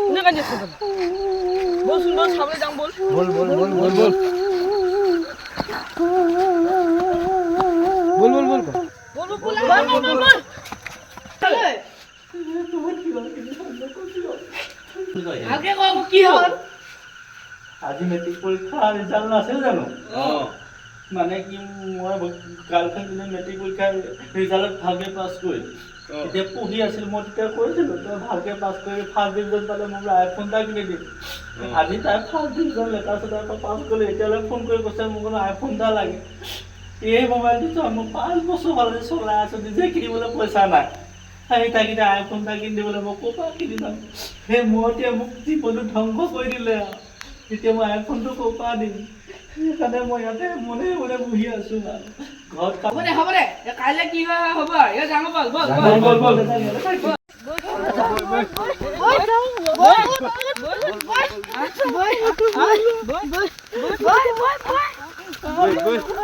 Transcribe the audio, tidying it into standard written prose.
কোনে কান্দি আছে বলচোন বল চাবলৈ যাম বল বল বল বল বল বল বল বল বল আগে কও কি হল আজি মেট্ৰিক পৰীক্ষা ৰিজাল্ট নাছিল জানো মানে কি মই গাৰ্লফ্ৰেণ্ডজনী মেট্ৰিক পৰীক্ষা ৰিজাল্টত ভালকৈ পাছ কৰিল এতিয়া পঢ়ি আছিল মই তেতিয়া কৈছিলোঁ তই ভালকৈ পাছ কৰি ফাৰ্ষ্ট ডিভিজন পালে মোক আইফোন এটা কিনি দিম আজি তাই ফাৰ্ষ্ট ডিভিজন লেটাৰ চেটাৰ পৰা পাছ কৰিলে এতিয়ালৈ ফোন কৰি কৈছে মোক আইফোন এটা লাগে এই মোবাইলটো চোৱা মোক 5 বছৰ হ'লে চলাই আছোঁ নিজে কিনিবলৈ পইচা নাই সেই তাক এতিয়া আইফোন এটা কিনি দিবলৈ মই ক'ৰ পৰা কিনি যাম সেই মই এতিয়া মোক জীৱনটো ধ্বংস কৰি দিলে আৰু এতিয়া মই আইফোনটো ক'ৰ পৰা দিম সেইকাৰণে মই ইয়াতে মনে মনে বহি আছোঁ আৰু ঘৰত হ'ব দে কাইলৈ কি হয় হ'ব এ যাম বল বল বল বল বল